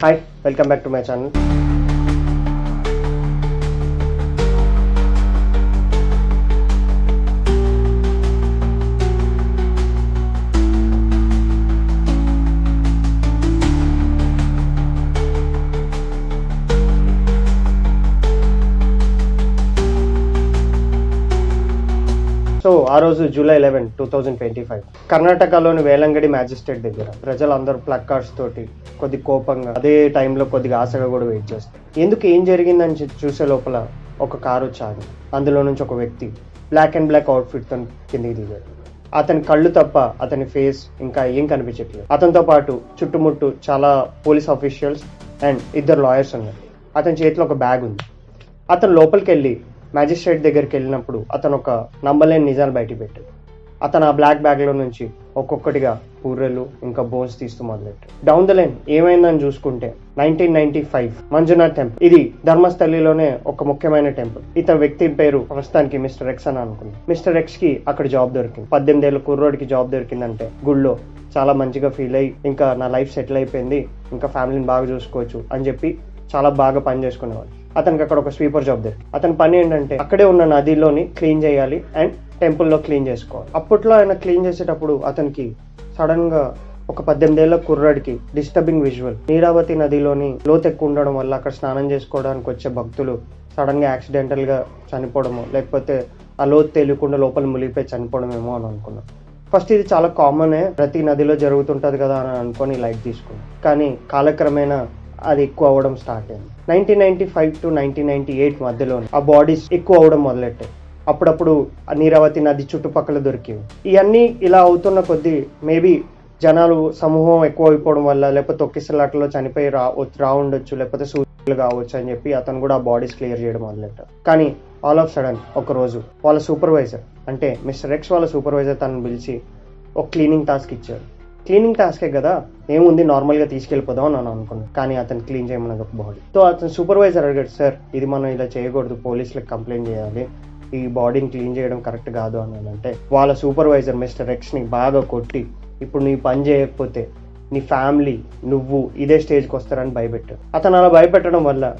Hi, welcome back to my channel. So ఆ రోజు July 11, 2025 కర్ణాటకలోని వేలంగడి మ్యాజిస్ట్రేట్ దగ్గర ప్రజలందరూ ప్లగ్ కార్డ్స్ తోటి కొద్ది కోపంగా అదే టైంలో కొద్దిగా ఆశగా కూడా వెయిట్ చేస్తారు. ఎందుకు ఏం జరిగిందని చూసే లోపల ఒక కారు వచ్చాడు. అందులో నుంచి ఒక వ్యక్తి బ్లాక్ అండ్ బ్లాక్ అవుట్ఫిట్ తో కిందికి దిగాడు. అతని కళ్ళు తప్ప అతని ఫేస్ ఇంకా ఏం కనిపించట్లేదు. అతనితో పాటు చుట్టుముట్టు చాలా పోలీస్ ఆఫీషియల్స్ అండ్ 2 లాయర్స్ ఉన్నారు. అతని చేతిలో ఒక బ్యాగ్ ఉంది. అతను లోపలికి వెళ్ళి మ్యాజిస్ట్రేట్ దగ్గరికి వెళ్ళినప్పుడు అతను ఒక నమ్మలేని నిజాలు బయట పెట్టాడు. అతను ఆ బ్లాక్ బ్యాగ్లో నుంచి ఒక్కొక్కటిగా పూరెలు ఇంకా బోన్స్ తీస్తూ మొదలెట్టాడు. డౌన్ ద లైన్ ఏమైందని చూసుకుంటే 1995 మంజునాథ్ టెంపుల్. ఇది ధర్మస్థలిలోనే ఒక ముఖ్యమైన టెంపుల్. ఇతని వ్యక్తి పేరు ప్రస్తుతానికి మిస్టర్ ఎక్స్ అని అనుకుంది. మిస్టర్ ఎక్స్ కి అక్కడ జాబ్ దొరికింది. 18 ఏళ్ళ కుర్రోడికి జాబ్ దొరికిందంటే గుళ్ళో చాలా మంచిగా ఫీల్ అయ్యి ఇంకా నా లైఫ్ సెటిల్ అయిపోయింది, ఇంకా ఫ్యామిలీని బాగా చూసుకోవచ్చు అని చెప్పి చాలా బాగా పని చేసుకునేవాడు. అతనికి అక్కడ ఒక స్వీపర్ జాబ్ దొరికింది. అతని పని ఏంటంటే అక్కడే ఉన్న నదిలోని క్లీన్ చేయాలి అండ్ టెంపుల్లో క్లీన్ చేసుకోవాలి. అప్పట్లో ఆయన క్లీన్ చేసేటప్పుడు అతనికి సడన్ గా ఒక 18 ఏళ్ళ కుర్రాడికి డిస్టర్బింగ్ విజువల్. నీరావతి నదిలోని లోతు ఎక్కువ ఉండడం వల్ల అక్కడ స్నానం చేసుకోవడానికి వచ్చే భక్తులు సడన్ గా యాక్సిడెంటల్ గా చనిపోవడము, లేకపోతే ఆ లోతు తెలియకుండా లోపల మునిగిపోయి చనిపోవడమేమో అని అనుకున్నాం. ఫస్ట్ ఇది చాలా కామనే, ప్రతి నదిలో జరుగుతుంటది కదా అని అనుకొని లైట్ తీసుకున్నాం. కానీ కాలక్రమేణా అది ఎక్కువ అవ్వడం స్టార్ట్ అయింది. 1995 to 1998 మధ్యలో ఆ బాడీస్ ఎక్కువ అవడం మొదలెట్టాయి. అప్పుడప్పుడు నీరావతి నది చుట్టుపక్కల దొరికేవి. ఇవన్నీ ఇలా అవుతున్న కొద్దీ మేబీ జనాలు సమూహం ఎక్కువ అయిపోవడం వల్ల, లేకపోతే తొక్కిసలాటలో చనిపోయి రా ఉండొచ్చు, లేకపోతే సూసైడ్లు కావచ్చు అని చెప్పి అతను కూడా ఆ బాడీస్ క్లియర్ చేయడం మొదలెట్టారు. కానీ ఆల్ ఆఫ్ సడన్ ఒక రోజు వాళ్ళ సూపర్వైజర్ అంటే మిస్టర్ ఎక్స్ వాళ్ళ సూపర్వైజర్ తనను పిలిచి ఒక క్లీనింగ్ టాస్క్ ఇచ్చారు. క్లీనింగ్ టాస్కే కదా, ఏముంది నార్మల్గా తీసుకెళ్ళిపోదాం అని అనుకున్నాను. కానీ అతను క్లీన్ చేయమన్నది ఒక బాడీ. సో అతను సూపర్వైజర్ అడిగాడు, సార్ ఇది మనం ఇలా చేయకూడదు, పోలీసులకు కంప్లైంట్ చేయాలి, ఈ బాడీని క్లీన్ చేయడం కరెక్ట్ కాదు అని అంటే వాళ్ళ సూపర్వైజర్ మిస్టర్ ఎక్స్ని బాగా కొట్టి, ఇప్పుడు నీ పని చేయకపోతే నీ ఫ్యామిలీ నువ్వు ఇదే స్టేజ్కి వస్తారని భయపెట్టాడు. అతను అలా భయపెట్టడం వల్ల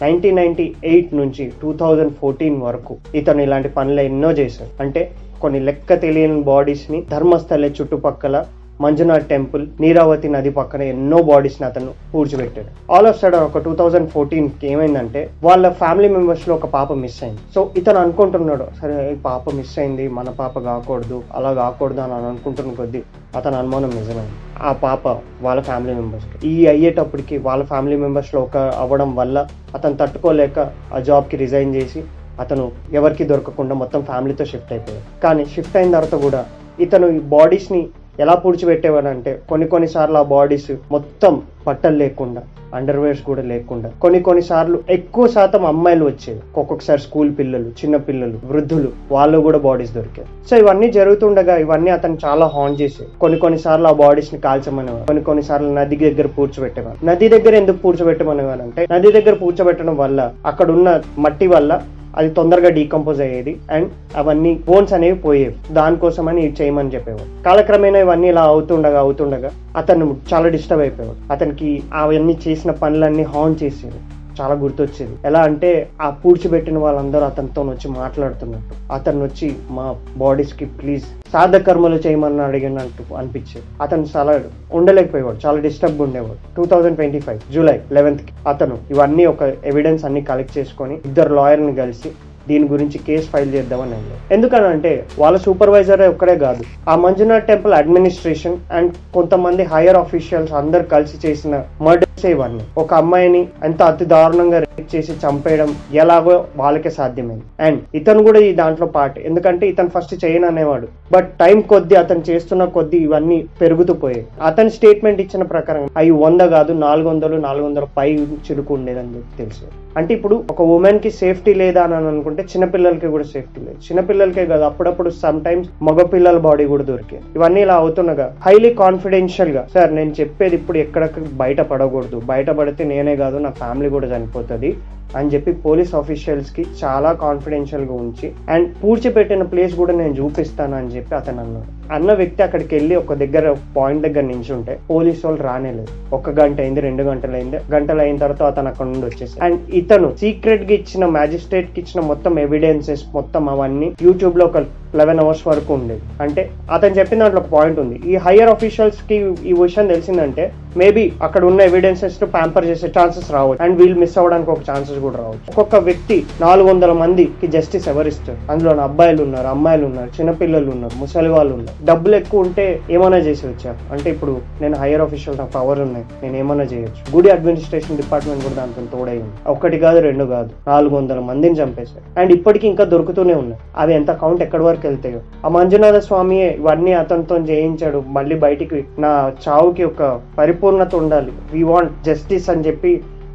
1998 నుంచి 2014 వరకు ఇతను ఇలాంటి పనులు ఎన్నో చేశాడు. అంటే కొన్ని లెక్క తెలియని బాడీస్ని ధర్మస్థలి చుట్టుపక్కల మంజునాథ్ టెంపుల్, నీరావతి నది పక్కన ఎన్నో బాడీస్ ని అతను పూడ్చిపెట్టాడు. ఆల్ ఆఫ్ సడన్ ఒక 2014 ఏమైందంటే వాళ్ళ ఫ్యామిలీ మెంబర్స్ లో ఒక పాప మిస్ అయింది. సో ఇతను అనుకుంటున్నాడు, సరే ఈ పాప మిస్ అయింది, మన పాప కాకూడదు, అలా కాకూడదు అని అనుకుంటున్న కొద్దీ అతని అనుమానం నిజమైంది. ఆ పాప వాళ్ళ ఫ్యామిలీ మెంబర్స్ ఈ అయ్యేటప్పటికి వాళ్ళ ఫ్యామిలీ మెంబర్స్ లో ఒక అవ్వడం వల్ల అతను తట్టుకోలేక ఆ జాబ్ కి రిజైన్ చేసి అతను ఎవరికి దొరకకుండా మొత్తం ఫ్యామిలీతో షిఫ్ట్ అయిపోయాడు. కానీ షిఫ్ట్ అయిన తర్వాత కూడా ఇతను ఈ బాడీస్ ని ఎలా పూడ్చిపెట్టేవాడంటే కొన్నిసార్లు ఆ బాడీస్ మొత్తం బట్టలు లేకుండా, అండర్వేర్స్ కూడా లేకుండా, కొన్ని సార్లు ఎక్కువ శాతం అమ్మాయిలు వచ్చేవి, ఒక్కొక్కసారి స్కూల్ పిల్లలు, చిన్న పిల్లలు, వృద్ధులు, వాళ్ళు కూడా బాడీస్ దొరికాయి. సో ఇవన్నీ జరుగుతుండగా ఇవన్నీ అతను చాలా హాన్ చేసేవి. కొన్నిసార్లు ఆ బాడీస్ ని కాల్చమనేవారు, కొన్నిసార్లు నది దగ్గర పూడ్చిపెట్టేవారు. నది దగ్గర ఎందుకు పూడ్చిపెట్టమనేవారు అంటే నది దగ్గర పూడ్చబెట్టడం వల్ల అక్కడ ఉన్న మట్టి వల్ల అది తొందరగా డీకంపోజ్ అయ్యేది అండ్ అవన్నీ బోన్స్ అనేవి పోయేవి. దానికోసమని ఇది చేయమని చెప్పేవాడు. కాలక్రమేణా ఇవన్నీ ఇలా అవుతుండగా అతను చాలా డిస్టర్బ్ అయిపోయాడు. అతనికి అవన్నీ చేసిన పనులన్నీ హాన్ చేసేది. చాలా గుర్తొచ్చేది. ఎలా అంటే ఆ పూడ్చిపెట్టిన వాళ్ళందరూ అతనితో వచ్చి మాట్లాడుతున్నట్టు, అతను వచ్చి మా బాడీస్ కి ప్లీజ్ సాధ కర్మలు చేయమని అడిగినట్టు అనిపించేది. అతను చాలా ఉండలేకపోయేవాడు, చాలా డిస్టర్బ్ ఉండేవాడు. 2025 జూలై 11 అతను ఇవన్నీ ఒక ఎవిడెన్స్ అన్ని కలెక్ట్ చేసుకొని 2 లాయర్ని కలిసి దీని గురించి కేసు ఫైల్ చేద్దామని అన్నారు. ఎందుకనంటే వాళ్ళ సూపర్వైజర్ ఒక్కడే కాదు, ఆ మంజునాథ్ టెంపుల్ అడ్మినిస్ట్రేషన్ అండ్ కొంతమంది హైయర్ ఆఫీషియల్స్ అందరు కలిసి చేసిన మర్డర్స్ ఇవన్నీ. ఒక అమ్మాయిని ఎంత అతి దారుణంగా రేప్ చేసి చంపేయడం ఎలాగో వాళ్ళకే సాధ్యమైంది. అండ్ ఇతను కూడా ఈ దాంట్లో పార్ట్. ఎందుకంటే ఇతను ఫస్ట్ చేయను అనేవాడు, బట్ టైం కొద్దీ అతను చేస్తున్న కొద్దీ ఇవన్నీ పెరుగుతూ పోయాయి. అతని స్టేట్మెంట్ ఇచ్చిన ప్రకారం అవి 100 కాదు 400 పై చిరుకు ఉండేదని తెలుసు. అంటే ఇప్పుడు ఒక ఉమెన్ కి సేఫ్టీ లేదా అని అనుకుంటే అనుకుంటే చిన్నపిల్లలకి కూడా సేఫ్టీ లేదు. చిన్నపిల్లలకే కాదు, అప్పుడప్పుడు సమ్ టైమ్స్ మగ పిల్లల బాడీ కూడా దొరికేది. ఇవన్నీ ఇలా అవుతుండగా హైలీ కాన్ఫిడెన్షియల్ గా, సార్ నేను చెప్పేది ఇప్పుడు ఎక్కడికి బయట పడకూడదు, బయట పడితే నేనే కాదు నా ఫ్యామిలీ కూడా చనిపోతుంది అని చెప్పి పోలీస్ ఆఫీషియల్స్ కి చాలా కాన్ఫిడెన్షియల్ గా ఉంచి అండ్ పూడ్చిపెట్టిన ప్లేస్ కూడా నేను చూపిస్తాను అని చెప్పి అతను అన్నాడు. అన్న వ్యక్తి అక్కడికి వెళ్ళి ఒక దగ్గర పాయింట్ దగ్గర నించుంటే పోలీస్ వాళ్ళు రానేలేదు. 1 గంట అయింది, 2 గంటలు అయింది. గంటలు అయిన తర్వాత అతను అక్కడ నుండి వచ్చేసి అండ్ ఇతను సీక్రెట్ గా ఇచ్చిన మ్యాజిస్ట్రేట్ కి ఇచ్చిన మొత్తం ఎవిడెన్సెస్ మొత్తం అవన్నీ యూట్యూబ్ లో ఒక 11 hours వరకు ఉండేది. అంటే అతను చెప్పిన దాంట్లో ఒక పాయింట్ ఉంది. ఈ హైయర్ ఆఫీషియల్స్ కి ఈ విషయం తెలిసిందంటే మేబీ అక్కడ ఉన్న ఎవిడెన్సెస్ ను ప్యాంపర్ చేసే ఛాన్సెస్ రావచ్చు అండ్ వీళ్ళు మిస్ అవ్వడానికి ఒక ఛాన్సెస్ కూడా రావచ్చు. ఒక్కొక్క వ్యక్తి 400 మందికి జస్టిస్ ఎవరిస్తారు? అందులో అబ్బాయిలు ఉన్నారు, అమ్మాయిలు ఉన్నారు, చిన్నపిల్లలు ఉన్నారు, ముసలి వాళ్ళు ఉన్నారు. డబ్బులు ఎక్కువ ఉంటే ఏమైనా చేసి వచ్చారు. అంటే ఇప్పుడు నేను హైయర్ ఆఫీషియల్, నాకు పవర్ ఉన్నాయి, నేను ఏమైనా చేయొచ్చు. గుడి అడ్మినిస్ట్రేషన్ డిపార్ట్మెంట్ కూడా దాంతో తోడైంది. 1 కాదు 2 కాదు 400 మందిని చంపేశారు అండ్ ఇప్పటికీ ఇంకా దొరుకుతూనే ఉన్నాయి. అవి ఎంత కౌంట్ ఎక్కడి వరకు వెళ్తాయో. ఆ మంజునాథ స్వామియే ఇవన్నీ అతనితో చేయించాడు. మళ్ళీ బయటికి నా చావుకి ఒక పరిపూర్ణత ఉండాలి, వి వాంట్ జస్టిస్ అని చెప్పి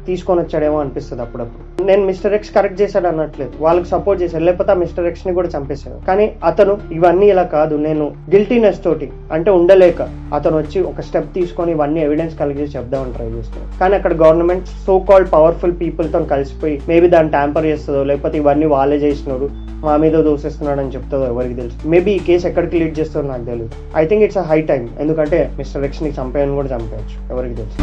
తీసుకొని వచ్చాడేమో అనిపిస్తుంది అప్పుడప్పుడు. నేను మిస్టర్ ఎక్స్ కరెక్ట్ చేశాడు అనట్లేదు, వాళ్ళకి సపోర్ట్ చేశాడు, లేకపోతే ఆ మిస్టర్ ఎక్స్ ని కూడా చంపేశాడు. కానీ అతను ఇవన్నీ ఇలా కాదు, నేను గిల్టీనెస్ తోటి అంటే ఉండలేక అతను వచ్చి ఒక స్టెప్ తీసుకొని ఇవన్నీ ఎవిడెన్స్ కలిగి చెప్దామని ట్రై చేస్తున్నాడు. కానీ అక్కడ government so called powerful people తో కలిసిపోయి మేబీ దాన్ని ట్యాంపర్ చేస్తుందో, లేకపోతే ఇవన్నీ వాళ్ళే చేసినారు మా మీద దోసేస్తున్నాడు అని చెప్తుందో ఎవరికి తెలుసు. మేబీ ఈ కేసు ఎక్కడికి లీడ్ చేస్తుందో నాకు తెలియదు. I think it's a high time, ఎందుకంటే మిస్టర్ ఎక్స్ ని చంపేయని కూడా చంపేయచ్చు, ఎవరికి తెలుసు.